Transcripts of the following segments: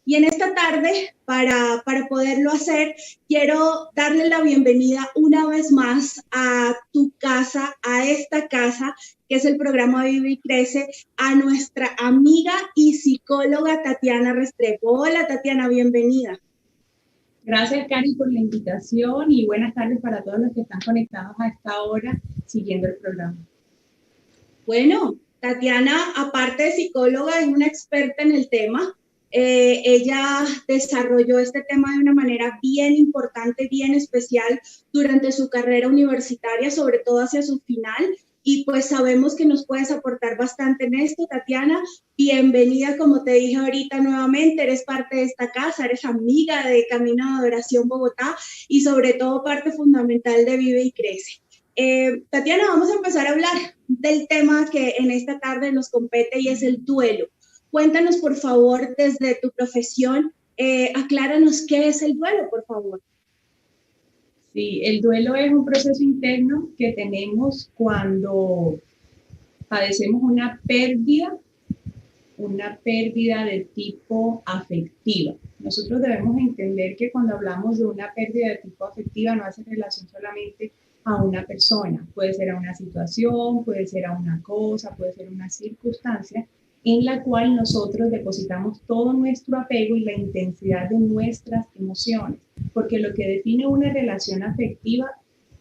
Y en esta tarde, para poderlo hacer, quiero darle la bienvenida una vez más a tu casa, a esta casa, que es el programa Vive y Crece, a nuestra amiga y psicóloga Tatiana Restrepo. Hola Tatiana, bienvenida. Gracias, Cari, por la invitación y buenas tardes para todos los que están conectados a esta hora siguiendo el programa. Bueno, Tatiana, aparte de psicóloga, es una experta en el tema. Ella desarrolló este tema de una manera bien importante, bien especial durante su carrera universitaria, sobre todo hacia su final. Y pues sabemos que nos puedes aportar bastante en esto, Tatiana. Bienvenida, como te dije ahorita nuevamente, eres parte de esta casa, eres amiga de Camino de Adoración Bogotá y sobre todo parte fundamental de Vive y Crece. Tatiana, vamos a empezar a hablar del tema que en esta tarde nos compete y es el duelo. Cuéntanos, por favor, desde tu profesión, acláranos qué es el duelo, por favor. Sí, el duelo es un proceso interno que tenemos cuando padecemos una pérdida de tipo afectiva. Nosotros debemos entender que cuando hablamos de una pérdida de tipo afectiva no hace relación solamente a una persona, puede ser a una situación, puede ser a una cosa, puede ser una circunstancia en la cual nosotros depositamos todo nuestro apego y la intensidad de nuestras emociones, porque lo que define una relación afectiva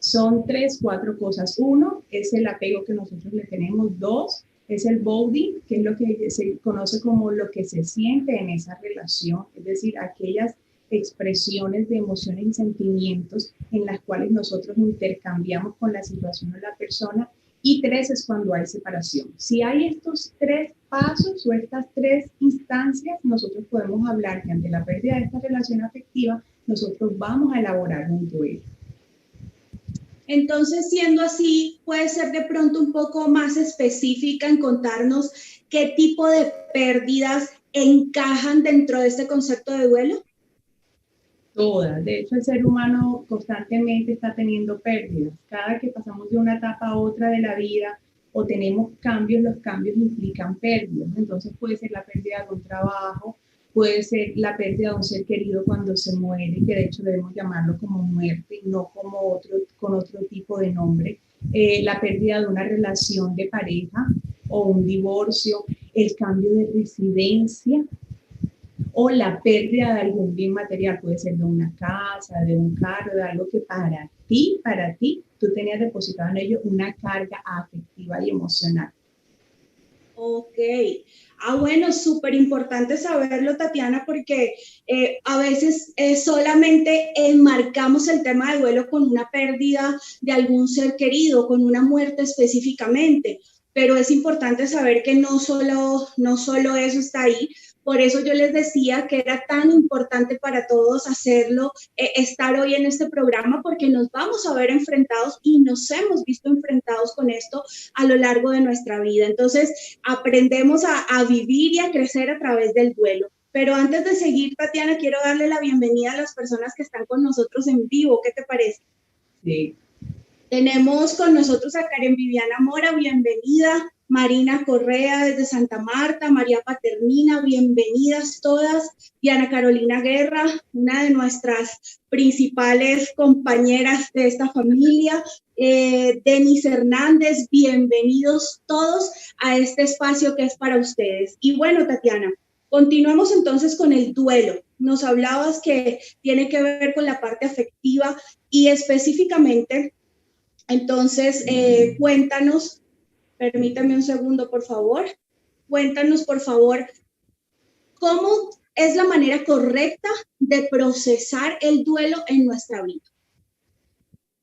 son 3, 4 cosas. 1 es el apego que nosotros le tenemos. 2 es el body, que es lo que se conoce como lo que se siente en esa relación, es decir, aquellas expresiones de emociones y sentimientos en las cuales nosotros intercambiamos con la situación o la persona. Y 3 es cuando hay separación. Si hay estos 3 pasos o estas 3 instancias, nosotros podemos hablar que ante la pérdida de esta relación afectiva, nosotros vamos a elaborar un duelo. Entonces, siendo así, puede ser de pronto un poco más específica en contarnos qué tipo de pérdidas encajan dentro de este concepto de duelo. Todas. De hecho, el ser humano constantemente está teniendo pérdidas. Cada que pasamos de una etapa a otra de la vida o tenemos cambios, los cambios implican pérdidas. Entonces puede ser la pérdida de un trabajo, puede ser la pérdida de un ser querido cuando se muere, que de hecho debemos llamarlo como muerte y no como con otro tipo de nombre. La pérdida de una relación de pareja o un divorcio, el cambio de residencia, o la pérdida de algún bien material, puede ser de una casa, de un carro, de algo que para ti, tú tenías depositado en ello una carga afectiva y emocional. Ok. Bueno, súper importante saberlo, Tatiana, porque a veces solamente enmarcamos el tema de duelo con una pérdida de algún ser querido, con una muerte específicamente, pero es importante saber que no solo eso está ahí. Por eso yo les decía que era tan importante para todos hacerlo, estar hoy en este programa, porque nos vamos a ver enfrentados y nos hemos visto enfrentados con esto a lo largo de nuestra vida. Entonces, aprendemos a vivir y a crecer a través del duelo. Pero antes de seguir, Tatiana, quiero darle la bienvenida a las personas que están con nosotros en vivo. ¿Qué te parece? Sí. Tenemos con nosotros a Karen Viviana Mora, bienvenida. Marina Correa desde Santa Marta, María Paternina, bienvenidas todas. Diana Carolina Guerra, una de nuestras principales compañeras de esta familia. Denis Hernández, bienvenidos todos a este espacio que es para ustedes. Y bueno, Tatiana, continuemos entonces con el duelo. Nos hablabas que tiene que ver con la parte afectiva y específicamente, entonces, cuéntanos. Permítame un segundo, por favor. Cuéntanos, por favor, ¿cómo es la manera correcta de procesar el duelo en nuestra vida?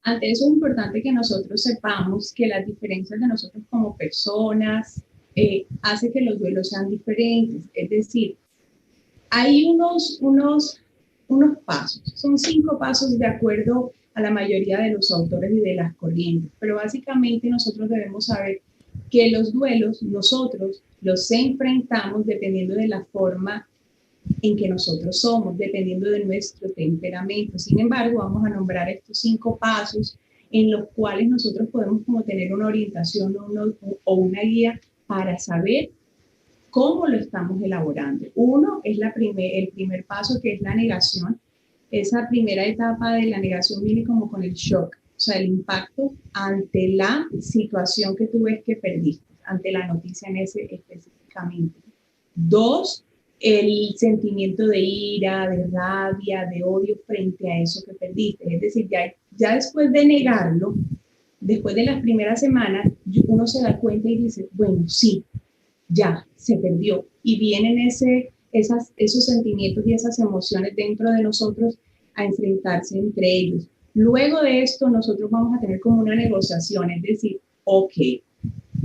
Ante eso es importante que nosotros sepamos que las diferencias de nosotros como personas hace que los duelos sean diferentes. Es decir, hay unos pasos, son 5 pasos de acuerdo a la mayoría de los autores y de las corrientes, pero básicamente nosotros debemos saber que los duelos nosotros los enfrentamos dependiendo de la forma en que nosotros somos, dependiendo de nuestro temperamento. Sin embargo, vamos a nombrar estos 5 pasos en los cuales nosotros podemos como tener una orientación o una guía para saber ¿Cómo lo estamos elaborando? Uno es el primer paso, que es la negación. Esa primera etapa de la negación viene como con el shock, o sea, el impacto ante la situación que tú ves que perdiste, ante la noticia en ese específicamente. Dos, el sentimiento de ira, de rabia, de odio frente a eso que perdiste. Es decir, ya después de negarlo, después de las primeras semanas, uno se da cuenta y dice, bueno, sí, ya, se perdió. Y vienen esos sentimientos y esas emociones dentro de nosotros a enfrentarse entre ellos. Luego de esto, nosotros vamos a tener como una negociación, es decir, ok,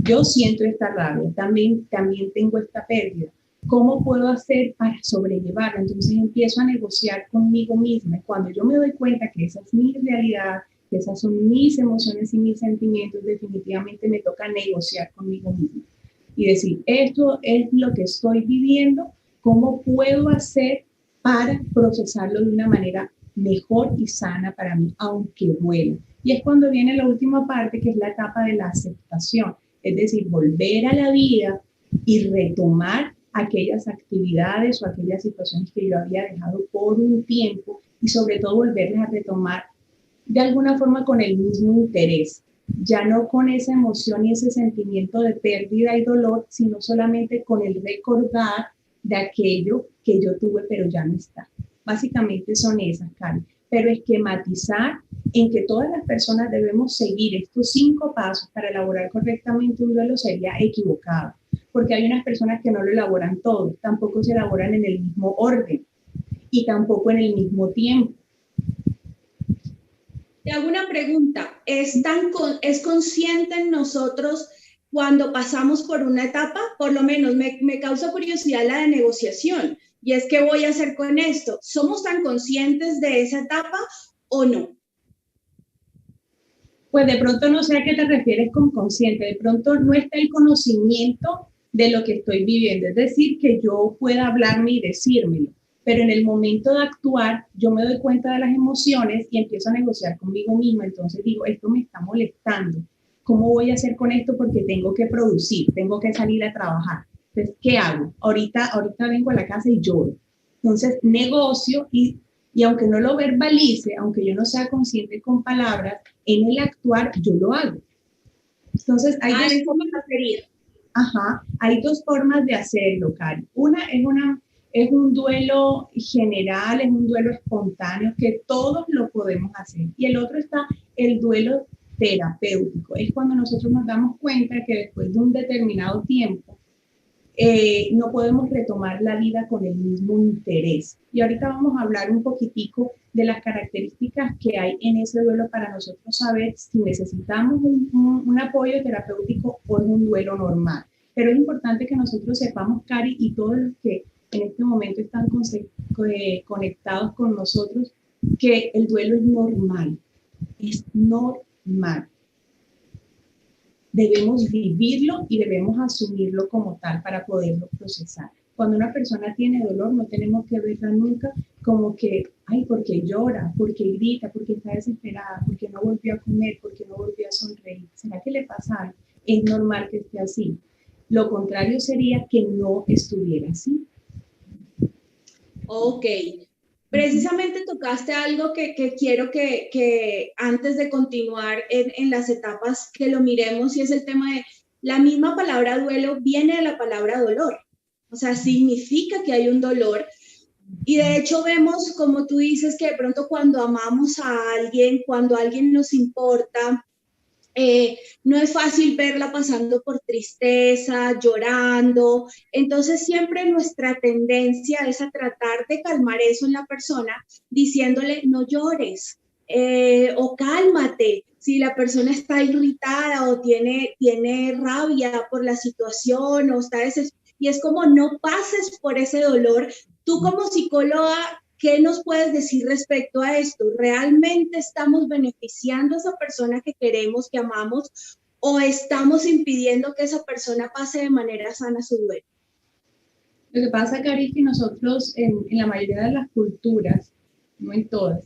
yo siento esta rabia, también tengo esta pérdida. ¿Cómo puedo hacer para sobrellevarla? Entonces empiezo a negociar conmigo misma. Cuando yo me doy cuenta que esa es mi realidad, que esas son mis emociones y mis sentimientos, definitivamente me toca negociar conmigo misma y decir, esto es lo que estoy viviendo, ¿cómo puedo hacer para procesarlo de una manera mejor y sana para mí, aunque duela? Y es cuando viene la última parte, que es la etapa de la aceptación, es decir, volver a la vida y retomar aquellas actividades o aquellas situaciones que yo había dejado por un tiempo y sobre todo volverlas a retomar de alguna forma con el mismo interés, ya no con esa emoción y ese sentimiento de pérdida y dolor, sino solamente con el recordar de aquello que yo tuve pero ya no está. Básicamente son esas, Karen. Pero esquematizar en que todas las personas debemos seguir estos 5 pasos para elaborar correctamente un duelo sería equivocado, porque hay unas personas que no lo elaboran todo, tampoco se elaboran en el mismo orden y tampoco en el mismo tiempo. Te hago una pregunta. ¿Es consciente en nosotros cuando pasamos por una etapa? Por lo menos me causa curiosidad la de negociación. Y es, ¿qué voy a hacer con esto? ¿Somos tan conscientes de esa etapa o no? Pues de pronto no sé a qué te refieres con consciente. De pronto no está el conocimiento de lo que estoy viviendo. Es decir, que yo pueda hablarme y decírmelo. Pero en el momento de actuar, yo me doy cuenta de las emociones y empiezo a negociar conmigo misma. Entonces digo, esto me está molestando. ¿Cómo voy a hacer con esto? Porque tengo que producir, tengo que salir a trabajar. Entonces, ¿qué hago? Ahorita vengo a la casa y lloro. Entonces, negocio y aunque no lo verbalice, aunque yo no sea consciente con palabras, en el actuar yo lo hago. Entonces, hay dos formas de hacerlo, Cari. Una es un duelo general, es un duelo espontáneo que todos lo podemos hacer. Y el otro está el duelo terapéutico. Es cuando nosotros nos damos cuenta que después de un determinado tiempo no podemos retomar la vida con el mismo interés. Y ahorita vamos a hablar un poquitico de las características que hay en ese duelo para nosotros saber si necesitamos un apoyo terapéutico o es un duelo normal. Pero es importante que nosotros sepamos, Cari, y todos los que en este momento están conectados con nosotros, que el duelo es normal. Es normal. Debemos vivirlo y debemos asumirlo como tal para poderlo procesar. Cuando una persona tiene dolor, no tenemos que verla nunca como que, ay, porque llora, porque grita, porque está desesperada, porque no volvió a comer, porque no volvió a sonreír. ¿Será que le pasa algo? Es normal que esté así. Lo contrario sería que no estuviera así. Ok. Precisamente tocaste algo que quiero que antes de continuar en las etapas que lo miremos, y es el tema de la misma palabra duelo viene de la palabra dolor. O sea, significa que hay un dolor. Y de hecho vemos, como tú dices, que de pronto cuando amamos a alguien, cuando alguien nos importa, no es fácil verla pasando por tristeza, llorando. Entonces siempre nuestra tendencia es a tratar de calmar eso en la persona diciéndole no llores o cálmate. Si la persona está irritada o tiene rabia por la situación o está desesperada, y es como no pases por ese dolor. Tú como psicóloga, ¿qué nos puedes decir respecto a esto? ¿Realmente estamos beneficiando a esa persona que queremos, que amamos, o estamos impidiendo que esa persona pase de manera sana su duelo? Lo que pasa, Cari, es que nosotros en la mayoría de las culturas, no en todas,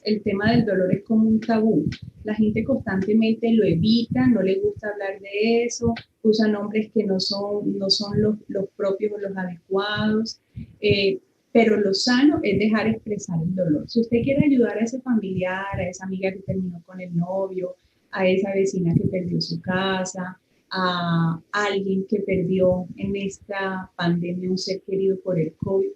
el tema del dolor es como un tabú. La gente constantemente lo evita, no le gusta hablar de eso, usa nombres que no son los propios o los adecuados, pero lo sano es dejar expresar el dolor. Si usted quiere ayudar a ese familiar, a esa amiga que terminó con el novio, a esa vecina que perdió su casa, a alguien que perdió en esta pandemia un ser querido por el COVID,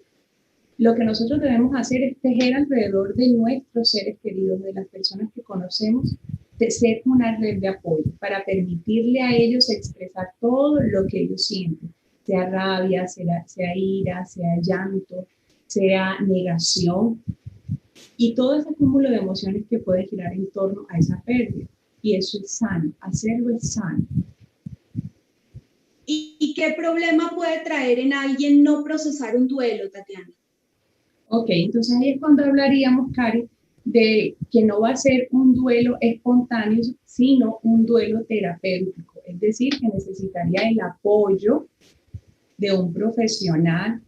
lo que nosotros debemos hacer es tejer alrededor de nuestros seres queridos, de las personas que conocemos, de ser una red de apoyo para permitirle a ellos expresar todo lo que ellos sienten, sea rabia, sea ira, sea llanto, sea negación y todo ese cúmulo de emociones que puede girar en torno a esa pérdida. Y eso es sano, hacerlo es sano. ¿Y qué problema puede traer en alguien no procesar un duelo, Tatiana? Ok, entonces ahí es cuando hablaríamos, Cari, de que no va a ser un duelo espontáneo, sino un duelo terapéutico. Es decir, que necesitaría el apoyo de un profesional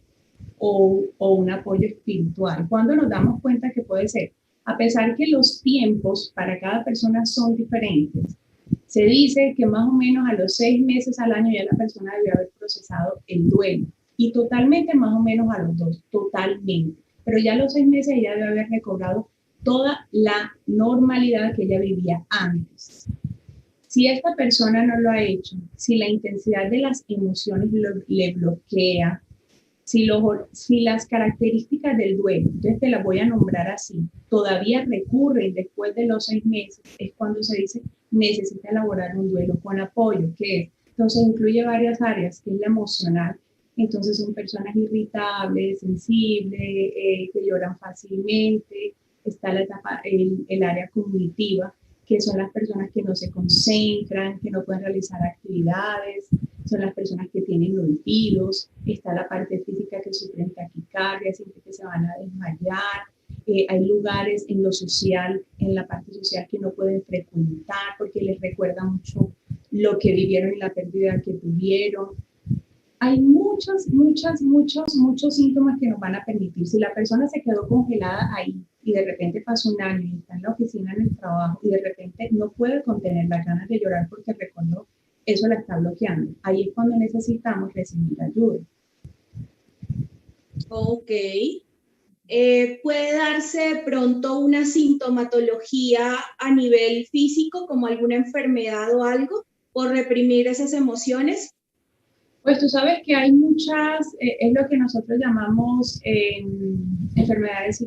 o un apoyo espiritual. Cuando nos damos cuenta que puede ser, a pesar que los tiempos para cada persona son diferentes, se dice que más o menos a los 6 meses al año ya la persona debe haber procesado el duelo y totalmente más o menos a los 2, totalmente. Pero ya a los 6 meses ella debe haber recobrado toda la normalidad que ella vivía antes. Si esta persona no lo ha hecho, si la intensidad de las emociones le bloquea, si las características del duelo, entonces te las voy a nombrar así, todavía recurren después de los 6 meses, es cuando se dice necesita elaborar un duelo con apoyo, que es, entonces incluye varias áreas, que es la emocional, entonces son personas irritables, sensibles, que lloran fácilmente, está la etapa, el área cognitiva, que son las personas que no se concentran, que no pueden realizar actividades, son las personas que tienen olvidos, está la parte física que sufren taquicardia, sienten que se van a desmayar, hay lugares en lo social, en la parte social que no pueden frecuentar porque les recuerda mucho lo que vivieron y la pérdida que tuvieron. Hay muchos síntomas que nos van a permitir. Si la persona se quedó congelada ahí y de repente pasó un año y está en la oficina, en el trabajo, y de repente no puede contener las ganas de llorar porque recordó, eso la está bloqueando. Ahí es cuando necesitamos recibir ayuda. Ok. ¿Puede darse pronto una sintomatología a nivel físico, como alguna enfermedad o algo, por reprimir esas emociones? Pues tú sabes que hay muchas, es lo que nosotros llamamos enfermedades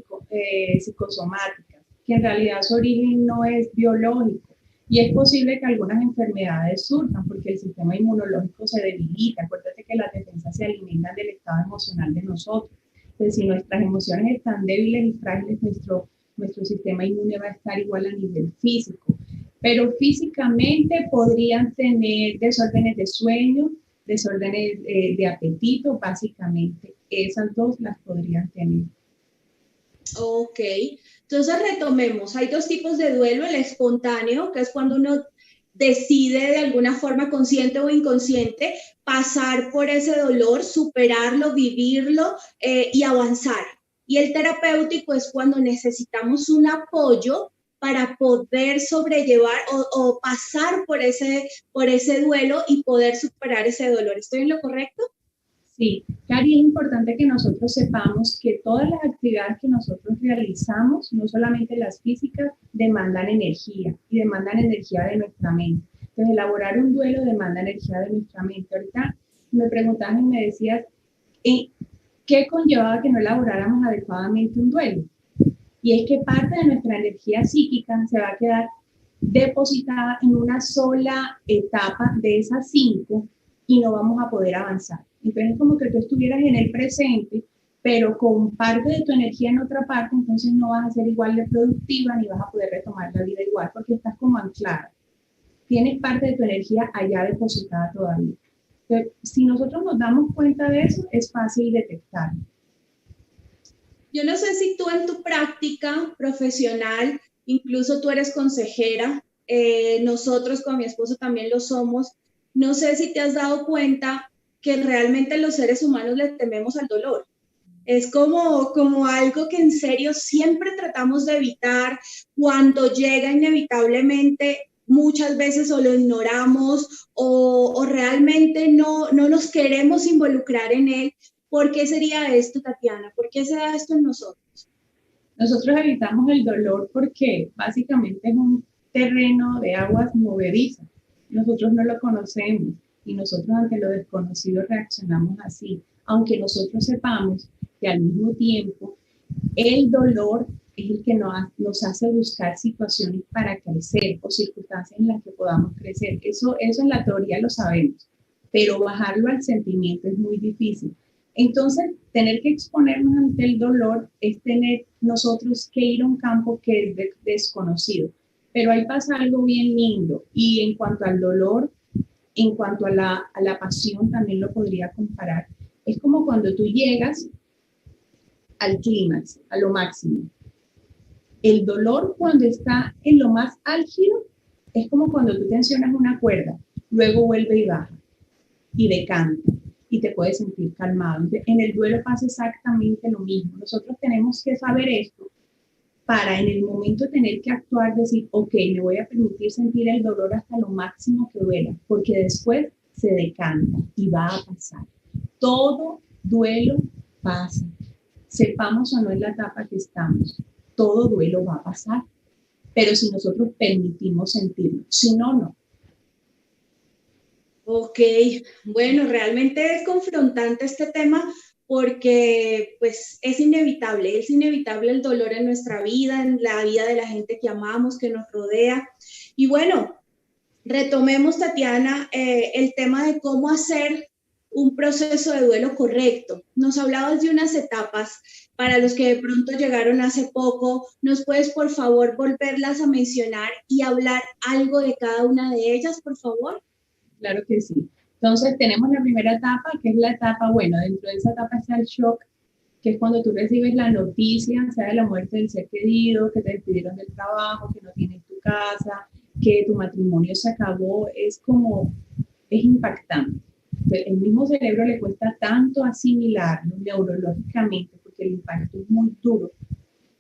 psicosomáticas, que en realidad su origen no es biológico. Y es posible que algunas enfermedades surjan porque el sistema inmunológico se debilita. Acuérdate que las defensas se alimentan del estado emocional de nosotros. Entonces, si nuestras emociones están débiles y frágiles, nuestro sistema inmune va a estar igual a nivel físico. Pero físicamente podrían tener desórdenes de sueño, desórdenes de apetito, básicamente. Esas dos las podrían tener. Ok, entonces retomemos. Hay dos tipos de duelo, el espontáneo, que es cuando uno decide de alguna forma consciente o inconsciente pasar por ese dolor, superarlo, vivirlo y avanzar. Y el terapéutico es cuando necesitamos un apoyo para poder sobrellevar o pasar por ese duelo y poder superar ese dolor. ¿Estoy en lo correcto? Sí, Cari, es importante que nosotros sepamos que todas las actividades que nosotros realizamos, no solamente las físicas, demandan energía y demandan energía de nuestra mente. Entonces, elaborar un duelo demanda energía de nuestra mente. Ahorita me preguntabas y me decías, ¿qué conllevaba que no elaboráramos adecuadamente un duelo? Y es que parte de nuestra energía psíquica se va a quedar depositada en una sola etapa de esas 5 y no vamos a poder avanzar. Entonces es como que tú estuvieras en el presente, pero con parte de tu energía en otra parte, entonces no vas a ser igual de productiva ni vas a poder retomar la vida igual porque estás como anclada. Tienes parte de tu energía allá depositada todavía. Entonces, si nosotros nos damos cuenta de eso, es fácil detectarlo. Yo no sé si tú en tu práctica profesional, incluso tú eres consejera, nosotros con mi esposo también lo somos, no sé si te has dado cuenta que realmente los seres humanos le tememos al dolor. Es como algo que en serio siempre tratamos de evitar. Cuando llega inevitablemente, muchas veces o lo ignoramos o realmente no nos queremos involucrar en él. ¿Por qué sería esto, Tatiana? ¿Por qué se da esto en nosotros? Nosotros evitamos el dolor porque básicamente es un terreno de aguas movedizas. Nosotros no lo conocemos y nosotros ante lo desconocido reaccionamos así, aunque nosotros sepamos que al mismo tiempo el dolor es el que nos hace buscar situaciones para crecer o circunstancias en las que podamos crecer. Eso en la teoría lo sabemos, pero bajarlo al sentimiento es muy difícil. Entonces, tener que exponernos ante el dolor es tener nosotros que ir a un campo que es desconocido. Pero ahí pasa algo bien lindo. Y en cuanto al dolor, en cuanto a la pasión, también lo podría comparar. Es como cuando tú llegas al clímax, a lo máximo. El dolor cuando está en lo más álgido es como cuando tú tensionas una cuerda, luego vuelve y baja y decanta y te puedes sentir calmado. En el duelo pasa exactamente lo mismo. Nosotros tenemos que saber esto para en el momento tener que actuar, decir, ok, me voy a permitir sentir el dolor hasta lo máximo que duela, porque después se decanta y va a pasar. Todo duelo pasa. Sepamos o no en la etapa que estamos, todo duelo va a pasar, pero si nosotros permitimos sentirlo, si no, no. Ok, bueno, realmente es confrontante este tema porque pues es inevitable el dolor en nuestra vida, en la vida de la gente que amamos, que nos rodea. Y bueno, retomemos, Tatiana, el tema de cómo hacer un proceso de duelo correcto. Nos hablabas de unas etapas para los que de pronto llegaron hace poco. ¿Nos puedes, por favor, volverlas a mencionar y hablar algo de cada una de ellas, por favor? Claro que sí. Entonces tenemos la primera etapa, que es la etapa, bueno, dentro de esa etapa está el shock, que es cuando tú recibes la noticia, sea de la muerte del ser querido, que te despidieron del trabajo, que no tienes tu casa, que tu matrimonio se acabó, es impactante. El mismo cerebro le cuesta tanto asimilarlo neurológicamente, porque el impacto es muy duro,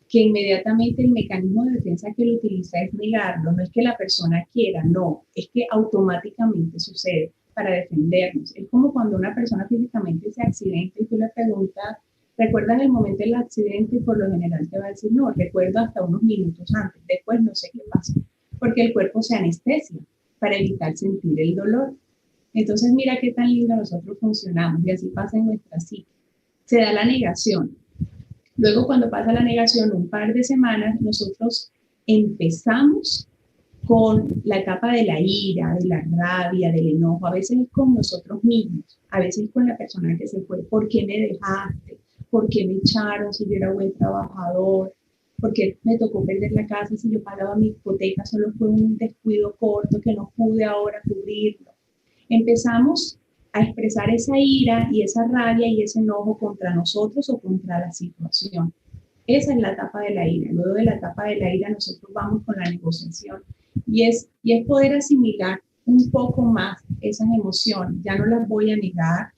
que inmediatamente el mecanismo de defensa que él utiliza es negarlo. No es que la persona quiera, no, es que automáticamente sucede para defendernos. Es como cuando una persona físicamente se accidenta y tú le preguntas, ¿recuerdas el momento del accidente? Y por lo general te va a decir, no, recuerdo hasta unos minutos antes, después no sé qué pasó, porque el cuerpo se anestesia para evitar sentir el dolor. Entonces mira qué tan lindo nosotros funcionamos y así pasa en nuestra psique. Se da la negación. Luego, cuando pasa la negación, un par de semanas, nosotros empezamos con la etapa de la ira, de la rabia, del enojo. A veces es con nosotros mismos, a veces con la persona que se fue. ¿Por qué me dejaste? ¿Por qué me echaron si yo era buen trabajador? ¿Por qué me tocó perder la casa si yo pagaba mi hipoteca? Solo fue un descuido corto que no pude ahora cubrirlo. Empezamos a expresar esa ira y esa rabia y ese enojo contra nosotros o contra la situación. Esa es la etapa de la ira. Luego de la etapa de la ira nosotros vamos con la negociación y es poder asimilar un poco más esas emociones. Ya no las voy a negar,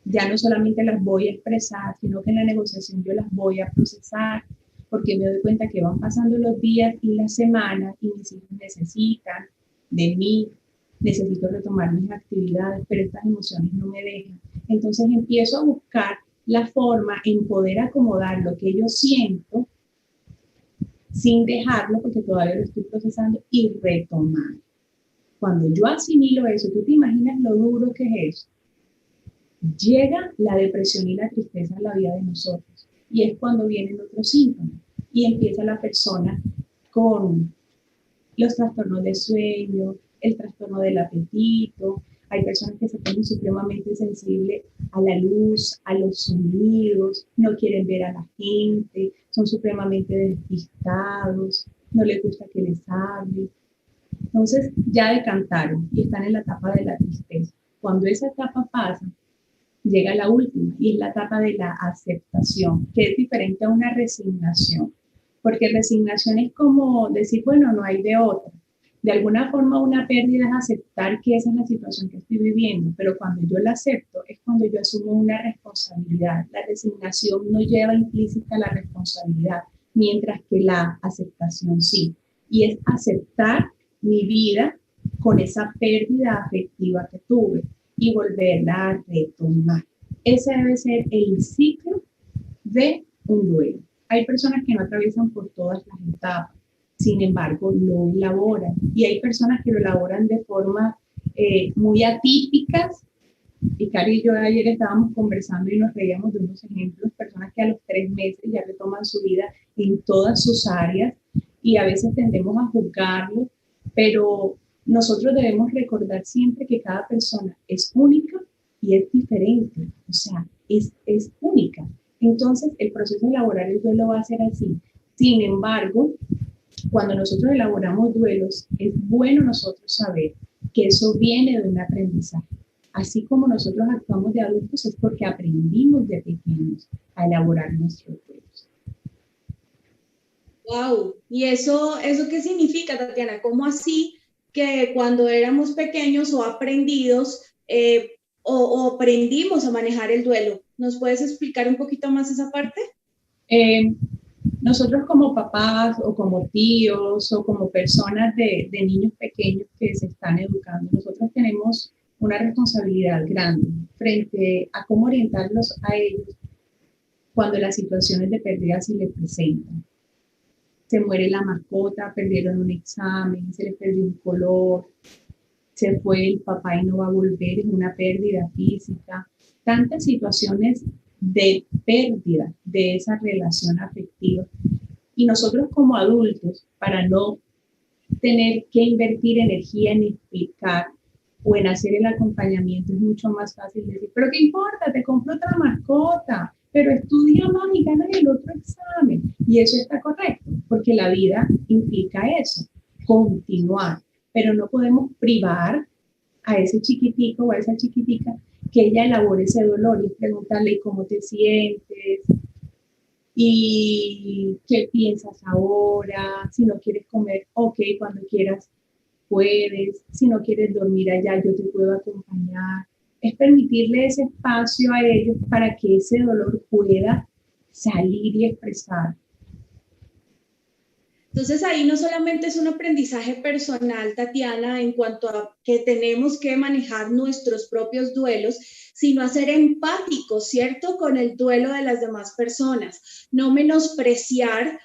ya no solamente las voy a expresar, sino que en la negociación yo las voy a procesar porque me doy cuenta que van pasando los días y las semanas y mis hijos necesitan de mí, necesito retomar mis actividades, pero estas emociones no me dejan. Entonces empiezo a buscar la forma en poder acomodar lo que yo siento sin dejarlo, porque todavía lo estoy procesando, y retomar. Cuando yo asimilo eso, tú te imaginas lo duro que es eso. Llega la depresión y la tristeza en la vida de nosotros, y es cuando vienen otros síntomas, y empieza la persona con los trastornos de sueño, el trastorno del apetito. Hay personas que se ponen supremamente sensibles a la luz, a los sonidos, no quieren ver a la gente, son supremamente despistados, no les gusta que les hable. Entonces ya decantaron y están en la etapa de la tristeza. Cuando esa etapa pasa, llega la última y es la etapa de la aceptación, que es diferente a una resignación, porque resignación es como decir, bueno, no hay de otra. De alguna forma una pérdida es aceptar que esa es la situación que estoy viviendo, pero cuando yo la acepto es cuando yo asumo una responsabilidad. La resignación no lleva implícita la responsabilidad, mientras que la aceptación sí. Y es aceptar mi vida con esa pérdida afectiva que tuve y volverla a retomar. Ese debe ser el ciclo de un duelo. Hay personas que no atraviesan por todas las etapas, sin embargo, lo elaboran. Y hay personas que lo elaboran de forma muy atípicas. Y Cari y yo ayer estábamos conversando y nos reíamos de unos ejemplos, personas que a los 3 meses ya retoman su vida en todas sus áreas y a veces tendemos a juzgarlo, pero nosotros debemos recordar siempre que cada persona es única y es diferente, o sea, es única. Entonces, el proceso de elaborar el duelo va a ser así. Sin embargo, cuando nosotros elaboramos duelos, es bueno nosotros saber que eso viene de un aprendizaje. Así como nosotros actuamos de adultos, es porque aprendimos de pequeños a elaborar nuestros duelos. Wow, ¿y eso qué significa, Tatiana? ¿Cómo así que cuando éramos pequeños o aprendidos o aprendimos a manejar el duelo? ¿Nos puedes explicar un poquito más esa parte? Nosotros como papás o como tíos o como personas de niños pequeños que se están educando, nosotros tenemos una responsabilidad grande frente a cómo orientarlos a ellos cuando las situaciones de pérdida se les presentan. Se muere la mascota, perdieron un examen, se les perdió un color, se fue el papá y no va a volver, es una pérdida física. Tantas situaciones de pérdida de esa relación afectiva. Y nosotros como adultos, para no tener que invertir energía en explicar o en hacer el acompañamiento, es mucho más fácil decir, pero ¿qué importa? Te compro otra mascota, pero estudia más y gana el otro examen. Y eso está correcto, porque la vida implica eso, continuar. Pero no podemos privar a ese chiquitico o a esa chiquitica que ella elabore ese dolor y preguntarle cómo te sientes y qué piensas ahora, si no quieres comer, ok, cuando quieras puedes, si no quieres dormir allá, yo te puedo acompañar. Es permitirle ese espacio a ellos para que ese dolor pueda salir y expresar. Entonces ahí no solamente es un aprendizaje personal, Tatiana, en cuanto a que tenemos que manejar nuestros propios duelos, sino a ser empáticos, ¿cierto? Con el duelo de las demás personas, no menospreciar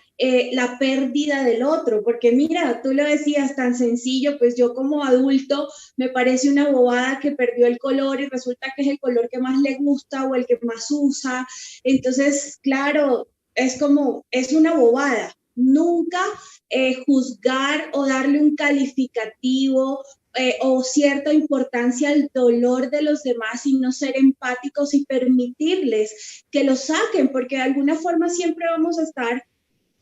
la pérdida del otro, porque mira, tú lo decías tan sencillo, pues yo como adulto me parece una bobada que perdió el color y resulta que es el color que más le gusta o el que más usa, entonces, claro, es como, es una bobada. Nunca juzgar o darle un calificativo o cierta importancia al dolor de los demás, sino ser empáticos y permitirles que lo saquen, porque de alguna forma siempre vamos a estar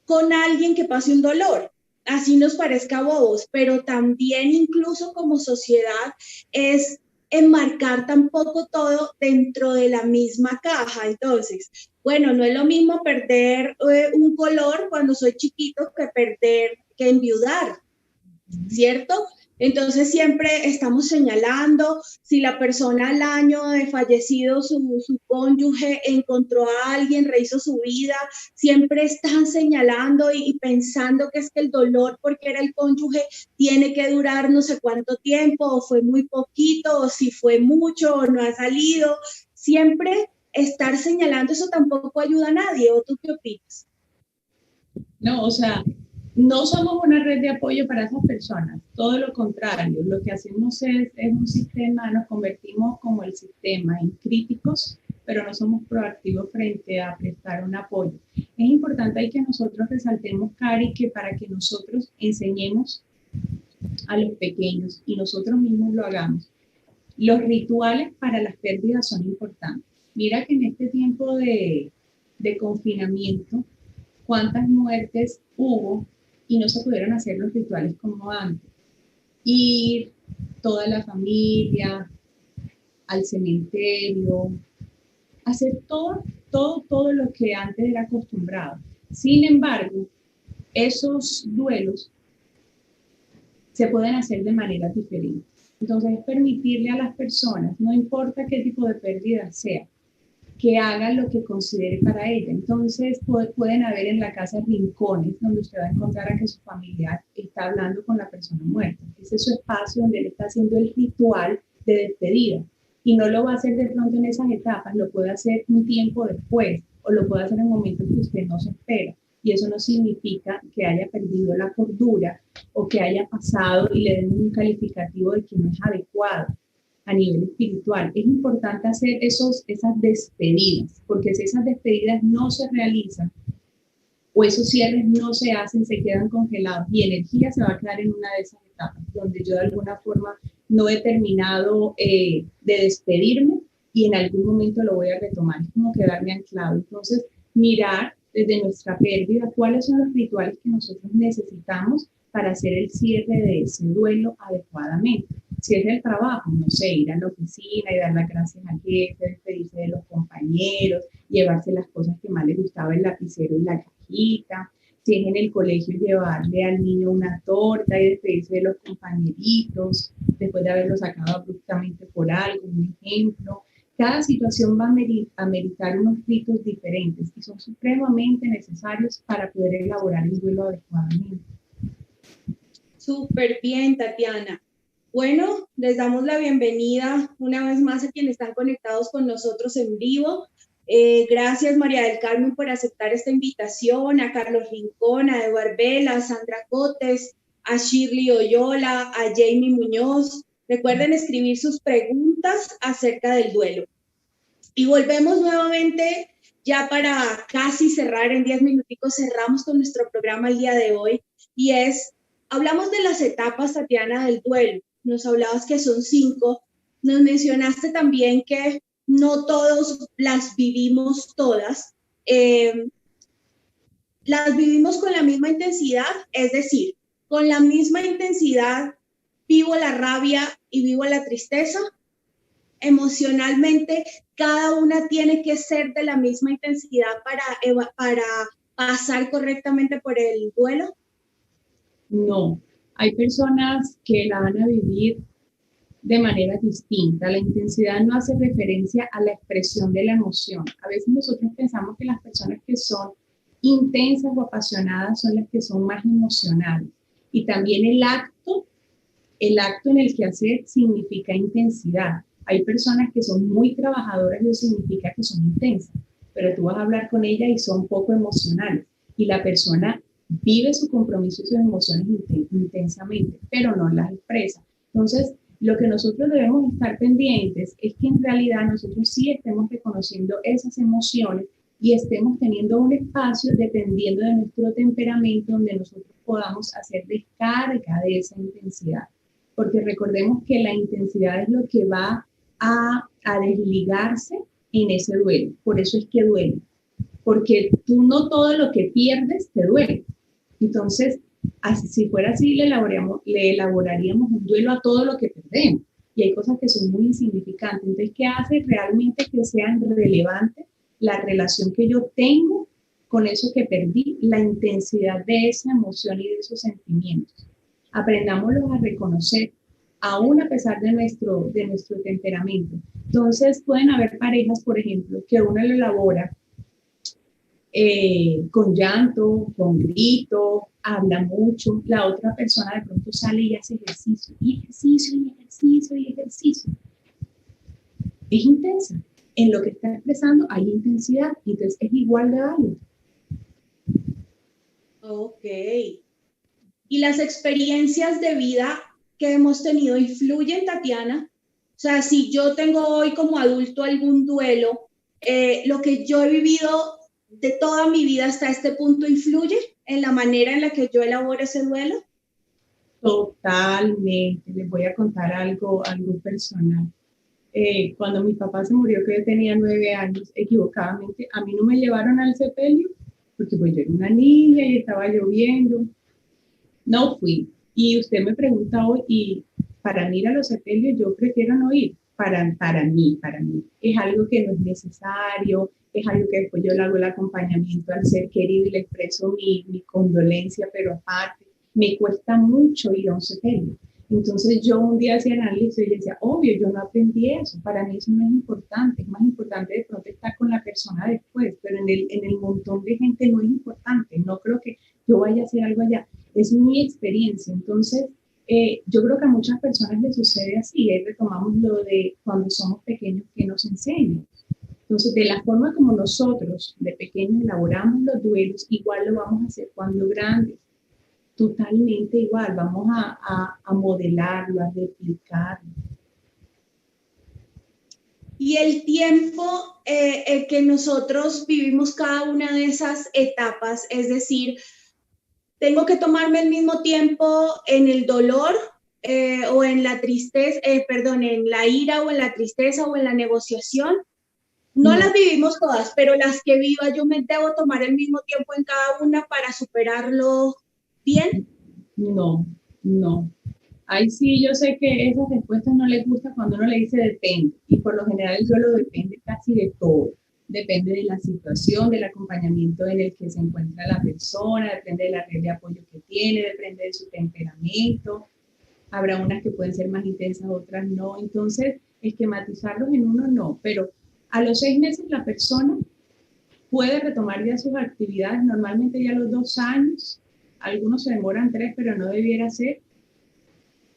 con alguien que pase un dolor, así nos parezca bobos, pero también incluso como sociedad es enmarcar tampoco todo dentro de la misma caja. Entonces, bueno, no es lo mismo perder un color cuando soy chiquito que perder, que enviudar, ¿cierto? Entonces siempre estamos señalando si la persona al año de fallecido, su cónyuge encontró a alguien, rehizo su vida, siempre están señalando y pensando que es que el dolor porque era el cónyuge tiene que durar no sé cuánto tiempo, o fue muy poquito, o si fue mucho, o no ha salido. Siempre estar señalando eso tampoco ayuda a nadie, ¿o tú qué opinas? No, o sea, no somos una red de apoyo para esas personas, todo lo contrario, lo que hacemos es un sistema, nos convertimos como el sistema en críticos, pero no somos proactivos frente a prestar un apoyo. Es importante ahí que nosotros resaltemos, Cari, que para que nosotros enseñemos a los pequeños y nosotros mismos lo hagamos, los rituales para las pérdidas son importantes. Mira que en este tiempo de confinamiento, cuántas muertes hubo y no se pudieron hacer los rituales como antes. Ir toda la familia al cementerio, hacer todo lo que antes era acostumbrado. Sin embargo, esos duelos se pueden hacer de maneras diferentes. Entonces, es permitirle a las personas, no importa qué tipo de pérdida sea, que hagan lo que considere para ella. Entonces, pueden haber en la casa rincones donde usted va a encontrar a que su familiar está hablando con la persona muerta. Ese es su espacio donde él está haciendo el ritual de despedida. Y no lo va a hacer de pronto en esas etapas, lo puede hacer un tiempo después o lo puede hacer en momentos que usted no se espera. Y eso no significa que haya perdido la cordura o que haya pasado y le den un calificativo de que no es adecuado a nivel espiritual. Es importante hacer esas despedidas, porque si esas despedidas no se realizan o esos cierres no se hacen, se quedan congelados y energía se va a quedar en una de esas etapas, donde yo de alguna forma no he terminado de despedirme y en algún momento lo voy a retomar. Es como quedarme anclado. Entonces, mirar desde nuestra pérdida cuáles son los rituales que nosotros necesitamos para hacer el cierre de ese duelo adecuadamente. Si es del trabajo, no sé, ir a la oficina y dar las gracias al jefe, despedirse de los compañeros, llevarse las cosas que más les gustaba, el lapicero y la cajita. Si es en el colegio, llevarle al niño una torta y despedirse de los compañeritos, después de haberlo sacado abruptamente por algo, un ejemplo. Cada situación va a meritar unos ritos diferentes y son supremamente necesarios para poder elaborar el duelo adecuadamente. Súper bien, Tatiana. Bueno, les damos la bienvenida una vez más a quienes están conectados con nosotros en vivo. Gracias, María del Carmen, por aceptar esta invitación, a Carlos Rincón, a Eduard Vela, a Sandra Cotes, a Shirley Oyola, a Jamie Muñoz. Recuerden escribir sus preguntas acerca del duelo. Y volvemos nuevamente ya para casi cerrar, en 10 minuticos cerramos con nuestro programa el día de hoy, y hablamos de las etapas, Tatiana, del duelo. Nos hablabas que son 5, nos mencionaste también que no todos las vivimos todas, las vivimos con la misma intensidad, es decir, con la misma intensidad vivo la rabia y vivo la tristeza. Emocionalmente, cada una tiene que ser de la misma intensidad para pasar correctamente por el duelo. No, hay personas que la van a vivir de manera distinta. La intensidad no hace referencia a la expresión de la emoción. A veces nosotros pensamos que las personas que son intensas o apasionadas son las que son más emocionales. Y también el acto en el que hacer significa intensidad. Hay personas que son muy trabajadoras y eso significa que son intensas, pero tú vas a hablar con ella y son poco emocionales. Y la persona vive su compromiso y sus emociones intensamente, pero no las expresa. Entonces, lo que nosotros debemos estar pendientes es que en realidad nosotros sí estemos reconociendo esas emociones y estemos teniendo un espacio dependiendo de nuestro temperamento donde nosotros podamos hacer descarga de esa intensidad. Porque recordemos que la intensidad es lo que va a desligarse en ese duelo. Por eso es que duele. Porque tú no todo lo que pierdes te duele. Entonces, si fuera así, le elaboraríamos un duelo a todo lo que perdemos. Y hay cosas que son muy insignificantes. Entonces, ¿qué hace realmente que sean relevantes la relación que yo tengo con eso que perdí, la intensidad de esa emoción y de esos sentimientos? Aprendámoslos a reconocer, aún a pesar de nuestro temperamento. Entonces, pueden haber parejas, por ejemplo, que uno lo elabora con llanto, con grito, habla mucho, la otra persona de pronto sale y hace ejercicio, y ejercicio, y ejercicio, y ejercicio. Es intensa. En lo que está expresando hay intensidad, entonces es igual de válido. Ok. ¿Y las experiencias de vida que hemos tenido influyen, Tatiana? O sea, si yo tengo hoy como adulto algún duelo, lo que yo he vivido de toda mi vida hasta este punto influye en la manera en la que yo elaboro ese duelo. Totalmente. Les voy a contar algo personal. Cuando mi papá se murió, que yo tenía 9 años, equivocadamente, a mí no me llevaron al sepelio, porque pues yo era una niña y estaba lloviendo. No fui. Y usted me pregunta hoy, y para mí ir a los sepelios, yo prefiero no ir. Para mí. Es algo que no es necesario, es algo que después yo le hago el acompañamiento al ser querido y le expreso mi condolencia, pero aparte. me cuesta mucho ir a un sepelio. Entonces yo un día hacía análisis y decía, obvio, yo no aprendí eso, para mí eso no es importante, es más importante de pronto estar con la persona después, pero en el montón de gente no es importante, no creo que yo vaya a hacer algo allá, es mi experiencia. Entonces yo creo que a muchas personas les sucede así, retomamos lo de cuando somos pequeños que nos enseñan. Entonces, de la forma como nosotros de pequeños elaboramos los duelos, igual lo vamos a hacer cuando grandes. Totalmente igual, vamos a modelarlo, a replicarlo. Y el tiempo que nosotros vivimos cada una de esas etapas, es decir, tengo que tomarme el mismo tiempo en el dolor o en la tristeza, perdón, en la ira o en la tristeza o en la negociación. No las vivimos todas, pero las que viva yo me debo tomar el mismo tiempo en cada una para superarlo bien. No, no. Ahí sí, yo sé que esas respuestas no les gusta cuando uno le dice depende. Y por lo general yo lo depende casi de todo. Depende de la situación, del acompañamiento en el que se encuentra la persona, depende de la red de apoyo que tiene, depende de su temperamento. Habrá unas que pueden ser más intensas, otras no. Entonces, esquematizarlos en uno no. Pero a los 6 meses la persona puede retomar ya sus actividades. Normalmente ya a los 2 años, algunos se demoran 3, pero no debiera ser.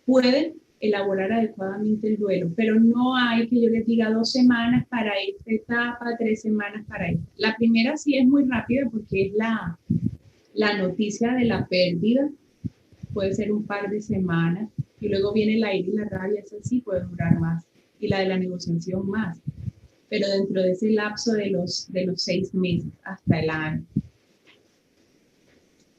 Pueden elaborar adecuadamente el duelo, pero no hay que yo les diga 2 semanas para esta etapa, 3 semanas para esta. La primera sí es muy rápida porque es la noticia de la pérdida, puede ser un par de semanas, y luego viene la ira y la rabia, esa sí puede durar más, y la de la negociación más, pero dentro de ese lapso de los 6 meses hasta el año.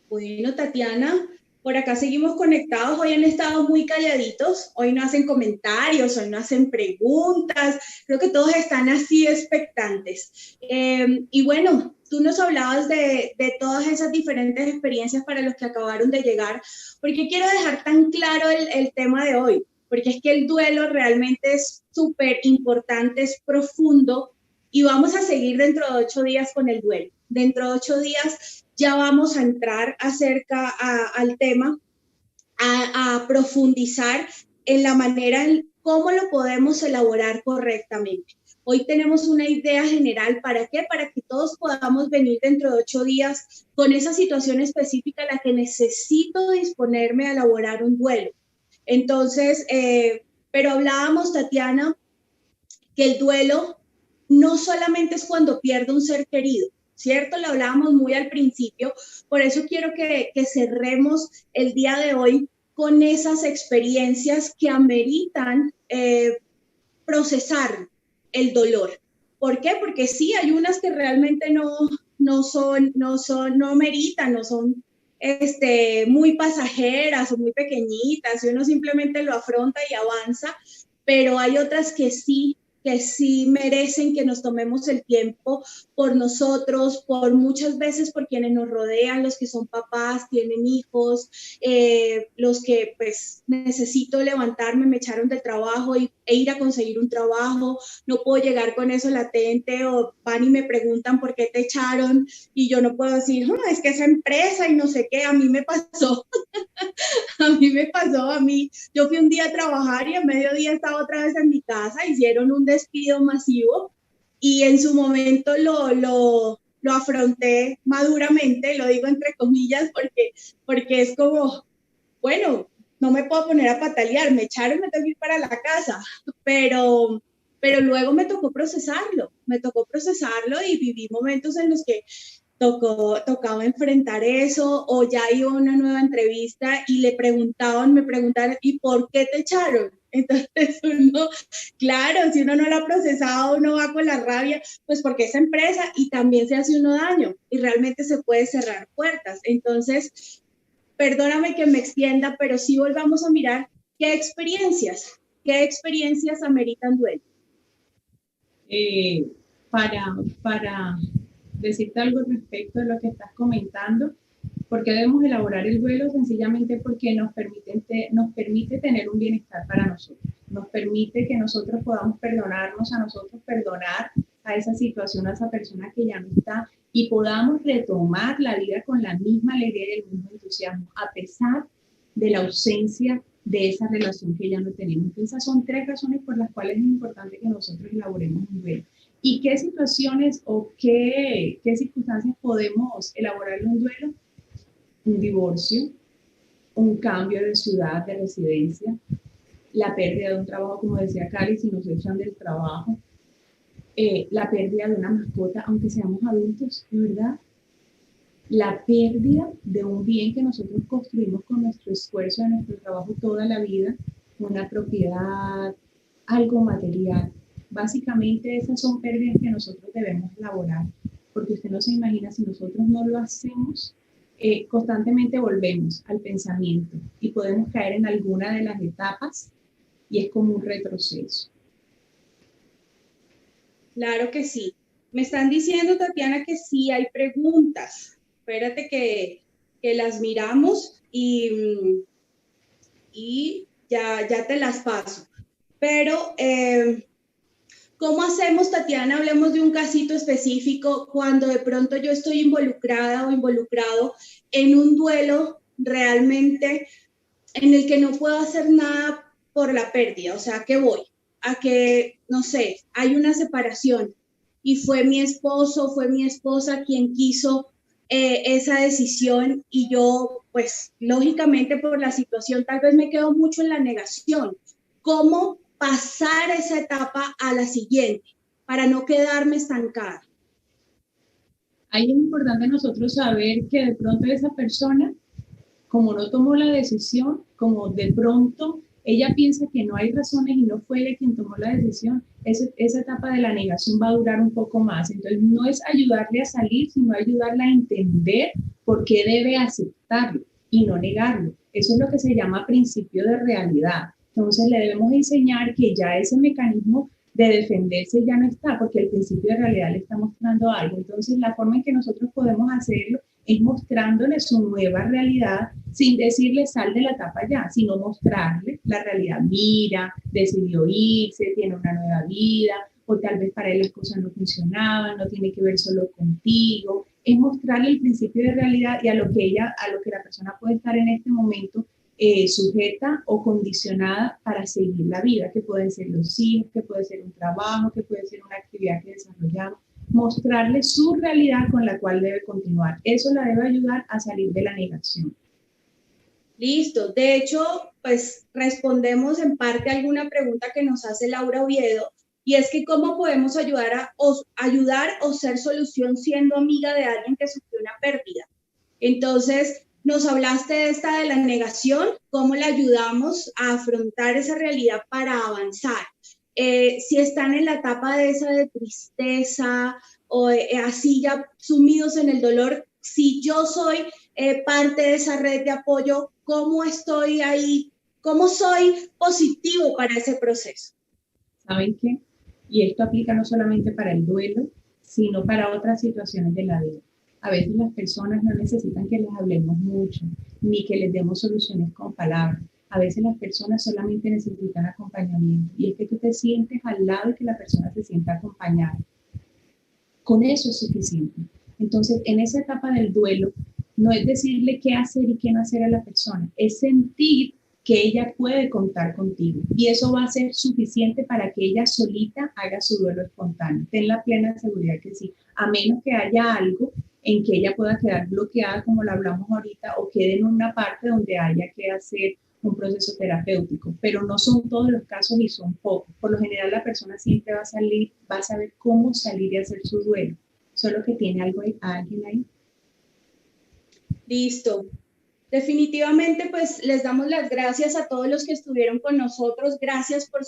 Bueno, Tatiana, por acá seguimos conectados. Hoy han estado muy calladitos. Hoy no hacen comentarios, hoy no hacen preguntas. Creo que todos están así expectantes. Y bueno, tú nos hablabas de todas esas diferentes experiencias para los que acabaron de llegar. Porque quiero dejar tan claro el tema de hoy. Porque es que el duelo realmente es súper importante, es profundo. Y vamos a seguir dentro de 8 días con el duelo. Dentro de 8 días ya vamos a entrar al tema, a profundizar en la manera en cómo lo podemos elaborar correctamente. Hoy tenemos una idea general, ¿para qué? Para que todos podamos venir dentro de 8 días con esa situación específica en la que necesito disponerme a elaborar un duelo. Entonces, pero hablábamos, Tatiana, que el duelo no solamente es cuando pierdo un ser querido, ¿cierto? Lo hablábamos muy al principio, por eso quiero que cerremos el día de hoy con esas experiencias que ameritan procesar el dolor. ¿Por qué? Porque sí, hay unas que realmente no meritan, no son muy pasajeras o muy pequeñitas, y uno simplemente lo afronta y avanza, pero hay otras que sí merecen que nos tomemos el tiempo por nosotros, por muchas veces por quienes nos rodean, los que son papás, tienen hijos, los que pues necesito levantarme, me echaron del trabajo e ir a conseguir un trabajo, no puedo llegar con eso latente, o van y me preguntan por qué te echaron y yo no puedo decir, es que esa empresa y no sé qué, a mí me pasó. a mí, yo fui un día a trabajar y a mediodía estaba otra vez en mi casa, hicieron un despido masivo y en su momento lo afronté maduramente, lo digo entre comillas, porque es como, bueno, no me puedo poner a patalear, me echaron, me tengo que ir para la casa, pero luego me tocó procesarlo y viví momentos en los que tocaba enfrentar eso, o ya iba a una nueva entrevista y me preguntaron, ¿y por qué te echaron? Entonces uno, claro, si uno no lo ha procesado, uno va con la rabia, pues porque es empresa y también se hace uno daño y realmente se puede cerrar puertas. Entonces, perdóname que me extienda, pero sí volvamos a mirar qué experiencias ameritan duelo. Para decirte algo respecto de lo que estás comentando, ¿por qué debemos elaborar el duelo? Sencillamente porque nos permite tener un bienestar para nosotros, nos permite que nosotros podamos perdonarnos a nosotros, perdonar a esa situación, a esa persona que ya no está, y podamos retomar la vida con la misma alegría y el mismo entusiasmo, a pesar de la ausencia de esa relación que ya no tenemos. Esas son 3 razones por las cuales es importante que nosotros elaboremos un duelo. ¿Y qué situaciones o qué circunstancias podemos elaborar un duelo? Un divorcio, un cambio de ciudad, de residencia, la pérdida de un trabajo, como decía Cari, si nos echan del trabajo, la pérdida de una mascota, aunque seamos adultos, de verdad, la pérdida de un bien que nosotros construimos con nuestro esfuerzo, de nuestro trabajo toda la vida, una propiedad, algo material. Básicamente esas son pérdidas que nosotros debemos elaborar, porque usted no se imagina, si nosotros no lo hacemos, constantemente volvemos al pensamiento y podemos caer en alguna de las etapas y es como un retroceso. Claro que sí. Me están diciendo, Tatiana, que sí hay preguntas. Espérate que las miramos y ya te las paso. Pero, ¿cómo hacemos, Tatiana? Hablemos de un casito específico cuando de pronto yo estoy involucrada o involucrado en un duelo realmente en el que no puedo hacer nada por la pérdida. O sea, ¿qué voy? A que, no sé, hay una separación y fue mi esposo, fue mi esposa quien quiso esa decisión y yo, pues, lógicamente por la situación, tal vez me quedo mucho en la negación. ¿Cómo pasar esa etapa a la siguiente para no quedarme estancada? Ahí es importante nosotros saber que de pronto esa persona, como no tomó la decisión, como de pronto ella piensa que no hay razones y no fue ella quien tomó la decisión, esa etapa de la negación va a durar un poco más. Entonces no es ayudarle a salir, sino ayudarla a entender por qué debe aceptarlo y no negarlo. Eso es lo que se llama principio de realidad. Entonces le debemos enseñar que ya ese mecanismo de defenderse ya no está, porque el principio de realidad le está mostrando algo. Entonces la forma en que nosotros podemos hacerlo es mostrándole su nueva realidad sin decirle sal de la etapa ya, sino mostrarle la realidad. Mira, decidió irse, tiene una nueva vida, o tal vez para él las cosas no funcionaban, no tiene que ver solo contigo. Es mostrarle el principio de realidad y a lo que la persona puede estar en este momento sujeta o condicionada para seguir la vida, que pueden ser los hijos, que puede ser un trabajo, que puede ser una actividad que desarrollamos. Mostrarle su realidad con la cual debe continuar. Eso la debe ayudar a salir de la negación. Listo. De hecho, pues respondemos en parte a alguna pregunta que nos hace Laura Oviedo, y es que cómo podemos ayudar o ser solución siendo amiga de alguien que sufrió una pérdida. Entonces, nos hablaste de esta de la negación, cómo le ayudamos a afrontar esa realidad para avanzar. Si están en la etapa de esa de tristeza o así ya sumidos en el dolor, si yo soy parte de esa red de apoyo, ¿cómo estoy ahí? ¿Cómo soy positivo para ese proceso? ¿Saben qué? Y esto aplica no solamente para el duelo, sino para otras situaciones de la vida. A veces las personas no necesitan que les hablemos mucho, ni que les demos soluciones con palabras. A veces las personas solamente necesitan acompañamiento. Y es que tú te sientes al lado y que la persona se sienta acompañada. Con eso es suficiente. Entonces, en esa etapa del duelo, no es decirle qué hacer y qué no hacer a la persona, es sentir que ella puede contar contigo. Y eso va a ser suficiente para que ella solita haga su duelo espontáneo. Ten la plena seguridad que sí, a menos que haya algo en que ella pueda quedar bloqueada, como lo hablamos ahorita, o quede en una parte donde haya que hacer un proceso terapéutico, pero no son todos los casos y son pocos. Por lo general la persona siempre va a saber cómo salir y hacer su duelo, solo que tiene alguien ahí. Listo. Definitivamente, pues les damos las gracias a todos los que estuvieron con nosotros. Gracias por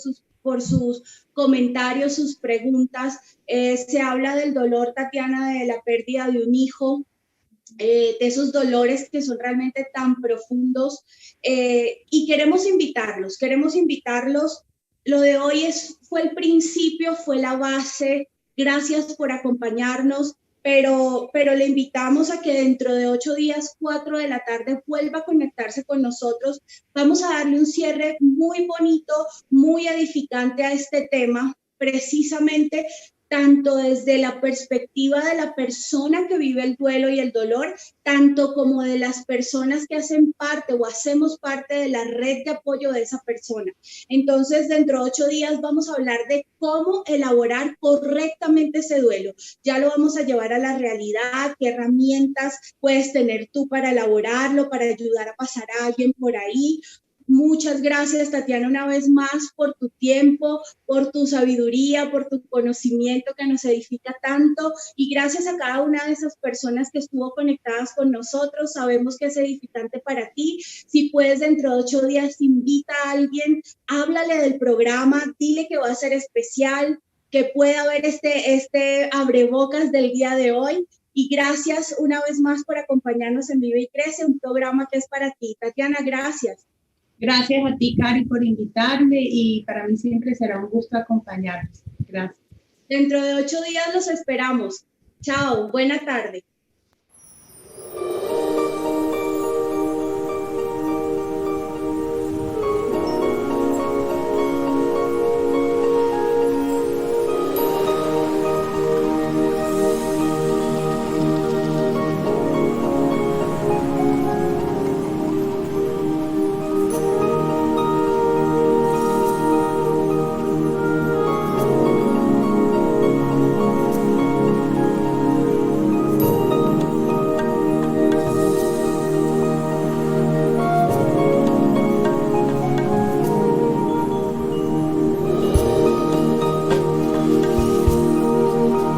sus comentarios, sus preguntas. Se habla del dolor, Tatiana, de la pérdida de un hijo, de esos dolores que son realmente tan profundos. Y queremos invitarlos. Lo de hoy fue el principio, fue la base. Gracias por acompañarnos. Pero le invitamos a que dentro de 8 días, 4 de la tarde, vuelva a conectarse con nosotros. Vamos a darle un cierre muy bonito, muy edificante a este tema, precisamente tanto desde la perspectiva de la persona que vive el duelo y el dolor, tanto como de las personas que hacen parte o hacemos parte de la red de apoyo de esa persona. Entonces, dentro de 8 días vamos a hablar de cómo elaborar correctamente ese duelo. Ya lo vamos a llevar a la realidad, qué herramientas puedes tener tú para elaborarlo, para ayudar a pasar a alguien por ahí. Muchas gracias, Tatiana, una vez más por tu tiempo, por tu sabiduría, por tu conocimiento que nos edifica tanto, y gracias a cada una de esas personas que estuvo conectadas con nosotros. Sabemos que es edificante para ti. Si puedes, dentro de 8 días, invita a alguien, háblale del programa, dile que va a ser especial, que pueda ver este abrebocas del día de hoy. Y gracias una vez más por acompañarnos en Vive y Crece, un programa que es para ti. Tatiana, gracias. Gracias a ti, Cari, por invitarme, y para mí siempre será un gusto acompañarnos. Gracias. Dentro de 8 días los esperamos. Chao, buena tarde.